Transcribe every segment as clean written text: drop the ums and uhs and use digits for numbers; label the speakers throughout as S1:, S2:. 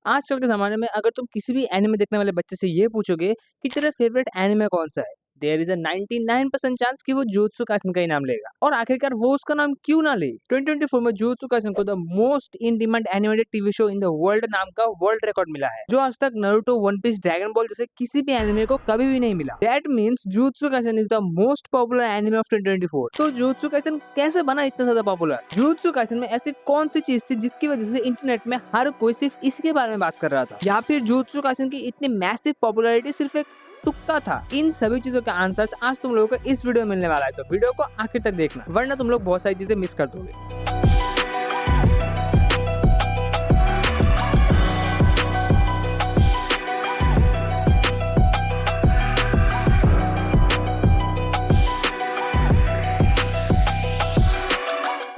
S1: आजकल के ज़माने में अगर तुम किसी भी एनिमे देखने वाले बच्चे से ये पूछोगे कि तेरा फेवरेट एनिमे कौन-सा है? देयर इज़ अ 99% चांस कि वो जुजुत्सु काइसेन का ही नाम लेगा। और आखिरकार वो उसका नाम क्यों ना ले? 2024 में जुजुत्सु काइसेन को the most in demand animated TV show in the world नाम का वर्ल्ड रिकॉर्ड मिला है, जो आज तक Naruto, One Piece, Dragon Ball जैसे किसी भी एनिमे को कभी भी नहीं मिला। That means Jujutsu Kaisen is the most popular anime of 2024। तो जुजुत्सु काइसेन कैसे बना इतना ज़्यादा पॉपुलर? जुजुत्सु काइसेन में ऐसी कौन-सी चीज़ थी जिसकी वजह से इंटरनेट में हर कोई सिर्फ इसके बारे में बात कर रहा था? या फिर जुजुत्सु काइसेन की इतनी मैसिव पॉपुलैरिटी सिर्फ एक तुक्का था? इन सभी चीजों के आंसर्स आज तुम लोगों को इस वीडियो में मिलने वाला है, तो वीडियो को आखिर तक देखना, वरना तुम लोग बहुत सारी चीजें मिस कर दोगे।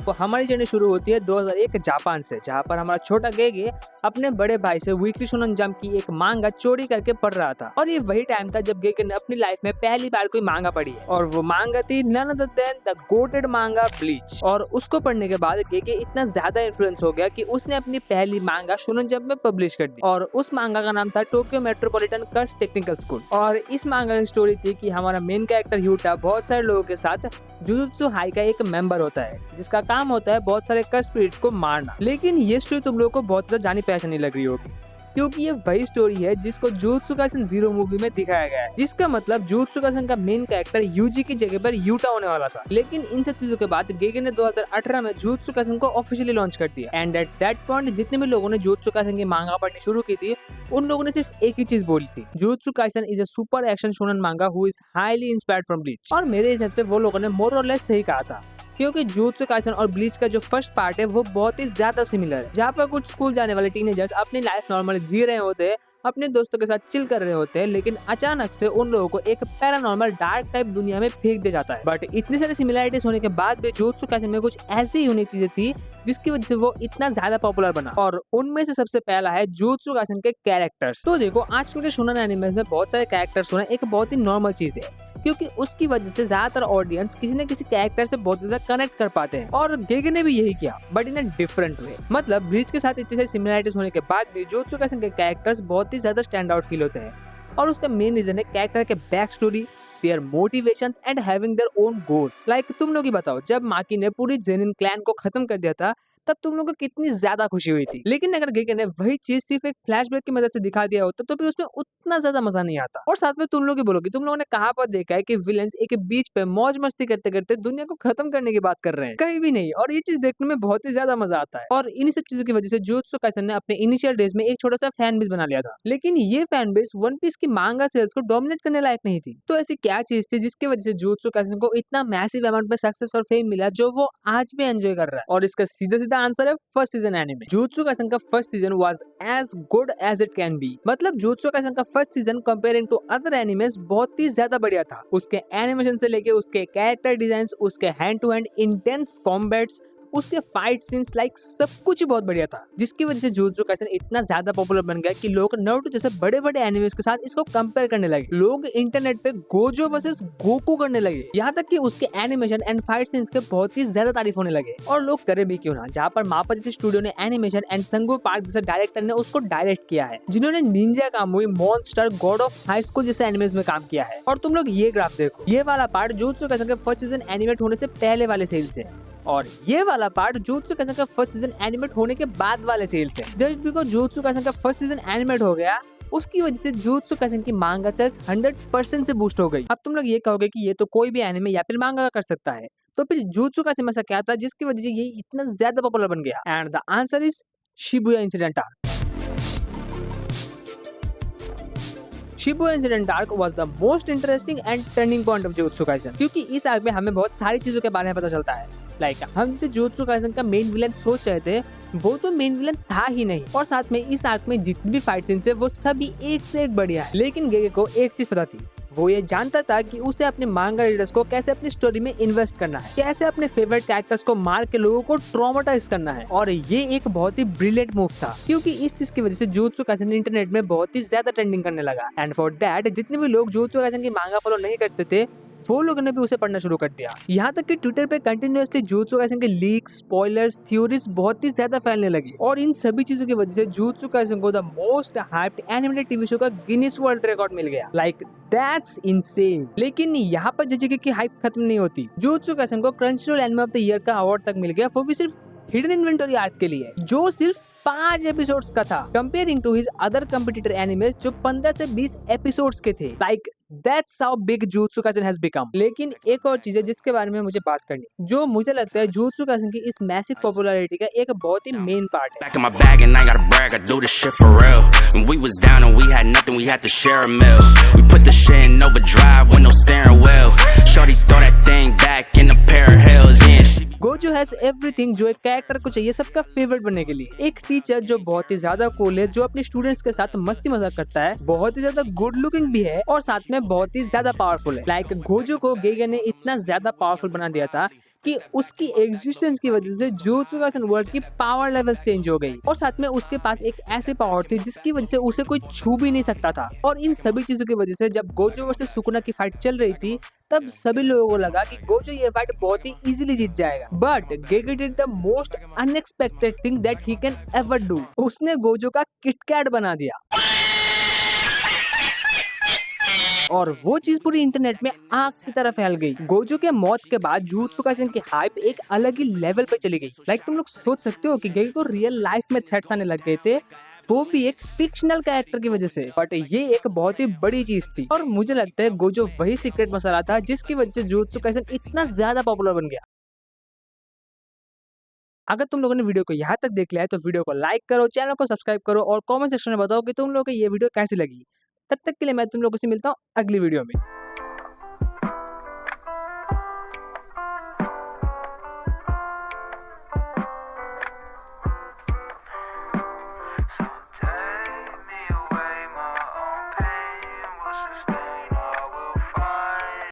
S1: तो हमारी जर्नी शुरू होती है 2001 जापान से, जहाँ पर हमारा छोटा गेगे अपने बड़े भाई से वीकली शोनन जंप की एक मांगा चोरी करके पढ़ रहा था। और ये वही टाइम था जब गेगे ने अपनी लाइफ में पहली बार कोई मांगा पढ़ी है, और वो मांगा थी none other than the goated manga Bleach. और उसको पढ़ने के बाद गेगे इतना ज्यादा इन्फ्लुएंस हो गया कि उसने अपनी पहली मांगा शोनन जंप में पब्लिश कर दी, और उस मांगा का नाम था टोक्यो मेट्रोपॉलिटन कर्स टेक्निकल स्कूल। और इस मांगा की स्टोरी थी कि हमारा मेन कैरेक्टर ह्यूटा बहुत सारे लोगों के साथ जुजुत्सु हाई का एक मेंबर होता है, जिसका काम होता है बहुत सारे कर्स स्पिरिट को मारना। लेकिन ये स्टोरी तुम लोगों को बहुत ज्यादा जानी पहचानी लग रही होगी, क्योंकि ये वही स्टोरी है जिसको जुजुत्सु काइसेन ज़ीरो मूवी में दिखाया गया है, जिसका मतलब जुजुत्सु काइसेन का मेन कैरेक्टर यूजी की जगह पर यूटा होने वाला था। लेकिन इन सब चीजों के बाद गेगे ने 2018 में जुजुत्सु काइसेन को ऑफिशियली लॉन्च कर दिया। एंड एट दैट पॉइंट जितने भी लोगों ने जुजुत्सु काइसेन की मांगा पढ़नी शुरू की थी, उन लोगों ने सिर्फ एक ही चीज बोली थी, Jujutsu Kaisen is a super action shonen manga who is highly inspired from Bleach. और मेरे हिसाब से वो लोगों ने मोर और लेस सही कहा था, क्योंकि जुजुत्सु काइसेन और ब्लीच का जो फर्स्ट पार्ट है वो बहुत ही ज्यादा सिमिलर है, जहाँ पर कुछ स्कूल जाने वाले टीनेजर्स अपनी लाइफ नॉर्मली जी रहे होते हैं, अपने दोस्तों के साथ चिल कर रहे होते हैं, लेकिन अचानक से उन लोगों को एक पैरानॉर्मल डार्क टाइप दुनिया में फेंक दिया जाता है। बट इतनी सारी सिमिलरिटीज होने के बाद भी जुजुत्सु काइसेन में कुछ ऐसी यूनिक चीजें थी जिसकी वजह से वो इतना ज्यादा पॉपुलर बना। और उनमें से सबसे पहला है जुजुत्सु काइसेन के कैरेक्टर्स। तो देखो, आजकल के शोनन एनिमेस में बहुत सारे कैरेक्टर्स होना एक बहुत ही नॉर्मल चीज है, क्योंकि उसकी वजह से ज्यादातर ऑडियंस किसी न किसी कैरेक्टर से बहुत ज्यादा कनेक्ट कर पाते हैं। और गेगे ने भी यही किया, but in a different way. मतलब ब्लीच के साथ इतनी सारी सिमिलरिटीज होने के बाद भी जुजुत्सु काइसेन के कैरेक्टर्स बहुत ही ज्यादा स्टैंड आउट फील होते हैं, और उसका मेन रीजन है कैरेक्टर के back story, their motivations and having their own goals. Like तुम लोग ही बताओ, जब माकी ने पूरी जेनिन क्लैन को खत्म कर दिया था, तब तुम लोगों को कितनी ज्यादा खुशी हुई थी। लेकिन अगर गेगे ने वही चीज सिर्फ एक फ्लैशबैक की मदद से दिखा दिया होता, तो फिर उसमें उतना ज्यादा मजा नहीं आता। और साथ में तुम लोग ही बोलोगे, तुम लोगों ने कहाँ पर देखा है कि विलेंस एक बीच पे मौज मस्ती करते करते दुनिया को खत्म करने की बात कर रहे हैं? कहीं भी नहीं। और ये चीज देखने में बहुत ही ज्यादा मजा आता है। और इन्हीं सब चीजों की वजह से जुजुत्सु काइसेन ने अपने इनिशियल डेज में एक छोटा सा फैन बेस बना लिया था, लेकिन ये फैन बेस वन पीस की मांगा सेल्स को डोमिनेट करने लायक नहीं थी। तो ऐसी क्या चीज थी जिसकी वजह से जुजुत्सु काइसेन को इतना मैसिव अमाउंट में सक्सेस और फेम मिला, जो वो आज भी एंजॉय कर रहा है? और इसका सीधा सीधा आंसर है first season anime. Jujutsu Kaisen का first season was as good as it can be. मतलब जुजुत्सु काइसेन का first season comparing to other animes बहुत ही ज्यादा बढ़िया था। उसके एनिमेशन से लेके उसके कैरेक्टर डिजाइन, उसके hand to hand intense combats, उसके फाइट सीन्स, लाइक सब कुछ ही बहुत बढ़िया था, जिसकी वजह से जुजुत्सु काइसेन इतना ज्यादा पॉपुलर बन गया कि लोग नारुतो जैसे बड़े बड़े एनिमेस के साथ इसको कंपेयर करने लगे। लोग इंटरनेट पे गोजो वर्सेस गोकू करने लगे, यहाँ तक कि उसके एनिमेशन एंड फाइट सीन्स के बहुत ही ज्यादा तारीफ होने लगे। और लोग करे भी क्यों ना, जहाँ पर मापा जैसे स्टूडियो ने एनिमेशन एंड संगो पार्क जैसे डायरेक्टर ने उसको डायरेक्ट किया है, जिन्होंने Ninja Kamui, monster, God of High School जैसे एनिमेस में काम किया है। और तुम लोग ये ग्राफ देखो, ये वाला पार्ट जुजुत्सु काइसेन के फर्स्ट सीजन एनिमेट होने से पहले वाले सेल से, और ये वाला पार्ट जुजुत्सु काइसेन का फर्स्ट सीजन एनिमेट होने के बाद वाले सेल से। जस्ट बिकॉज़ जुजुत्सु काइसेन का फर्स्ट सीजन एनिमेट हो गया, उसकी वजह से जुजुत्सु काइसेन की मांगा सेल्स 100% से बूस्ट हो गई। अब तुम लोग ये कहोगे कि ये तो कोई भी एनिमे या फिर मांगा कर सकता है, तो फिर जुजुत्सु काइसेन में ऐसा क्या था जिसकी वजह से ये इतना ज्यादा पॉपुलर बन गया? And the answer is Shibuya incident arc. Shibuya incident arc was the most interesting and turning point of jujutsu Kaisen, क्योंकि इस आर्क में हमें बहुत सारी चीजों के बारे में पता चलता है। लाइक हम जिसे जुजुत्सु काइसेन का मेन विलन सोच रहे थे, वो तो मेन विलन था ही नहीं, और साथ में इस आर्क में जितनी भी फाइट सीन्स है वो सभी एक से एक बढ़िया है। लेकिन गेगे को एक चीज पता थी, वो ये जानता था कि उसे अपने मांगा रीडर्स को कैसे अपनी स्टोरी में इन्वेस्ट करना है, कैसे अपने फेवरेट कैरेक्टर्स को मार के लोगों को ट्रॉमेटाइज करना है। और ये एक बहुत ही ब्रिलियंट मूव था, क्योंकि इस चीज की वजह से जुजुत्सु काइसेन इंटरनेट में बहुत ही ज्यादा ट्रेंडिंग करने लगा। एंड फॉर दैट जितने भी लोग जुजुत्सु काइसेन की मांगा फॉलो नहीं करते थे, वो लोगों ने भी उसे पढ़ना शुरू कर दिया। यहाँ तक कि ट्विटर पे कंटिन्यूअसली जुजुत्सु काइसेन के लीक्स, स्पॉयलर्स, थ्योरीज बहुत ही ज्यादा फैलने लगी और इन सभी चीजों की वजह से जुजुत्सु काइसेन को the most hyped animated TV show का गिनीज वर्ल्ड रिकॉर्ड मिल गया। Like that's insane. लेकिन यहाँ पर JJK की हाइप खत्म नहीं होती। जुजुत्सु काइसेन को Crunchyroll anime of the year का अवार्ड तक मिल गया, वो भी सिर्फ हिडन इन्वेंटरी आर्क के लिए, जो सिर्फ 5 एपिसोड्स का था, comparing to his other competitor animes जो 15 से 20 एपिसोड्स के थे। Like that's how big Jujutsu Kaisen has become. लेकिन एक और चीज है जिसके बारे में मुझे बात करनी, जो मुझे लगता है जुजुत्सु काइसेन की इस मैसिव पॉपुलैरिटी का एक बहुत ही मेन पार्ट है।
S2: Back in my bag and I gotta brag, I do this shit for real. When we was down and we had nothing, we had to share a meal. We put the shit in overdrive with no steering wheel. Shorty throw that thing back in a pair of heels, yeah. She
S1: Gojo has everything जो एक character को चाहिए सबका favourite बनने के लिए। एक teacher जो बहुत ही ज्यादा कूल है, जो अपने स्टूडेंट्स के साथ मस्ती मजाक करता है, बहुत ही ज्यादा गुड लुकिंग भी है और साथ में बहुत ही ज्यादा पावरफुल है। लाइक गोजो को गेगे ने इतना ज्यादा पावरफुल बना दिया था कि उसकी एग्जिस्टेंस की वजह से जुजुत्सु काइसेन वर्ल्ड की पावर लेवल चेंज हो गई और साथ में उसके पास एक ऐसी पावर थी जिसकी वजह से उसे कोई छू भी नहीं सकता था। और इन सभी चीजों की वजह से जब गोजो वर्सेस सुकुना की फाइट चल रही थी, तब सभी लोगों को लगा कि गोजो ये फाइट बहुत ही इजीली जीत जाएगा। But Gege did the most unexpected thing that he can ever do. उसने गोजो का किटकैट बना दिया और वो चीज पूरी इंटरनेट में आग की तरह फैल गई। गोजो के मौत के बाद जुजुत्सु काइसेन की हाइप एक अलग ही लेवल पे चली गई। लाइक तुम लोग सोच सकते हो कि गेगे को रियल लाइफ में थ्रेट्स आने लग गए थे, वो भी एक फिक्शनल कैरेक्टर की वजह से। बट ये एक बहुत ही बड़ी चीज थी और मुझे लगता है गोजो वही सीक्रेट मसाला था जिसकी वजह से जुजुत्सु काइसेन इतना ज्यादा पॉपुलर बन गया। अगर तुम लोगों ने वीडियो को यहाँ तक देख लिया है तो वीडियो को लाइक करो, चैनल को सब्सक्राइब करो और कमेंट सेक्शन में बताओ कि तुम लोगों को ये वीडियो कैसी लगी। तब तक के लिए मैं तुम लोगों से मिलता हूँ अगली वीडियो में।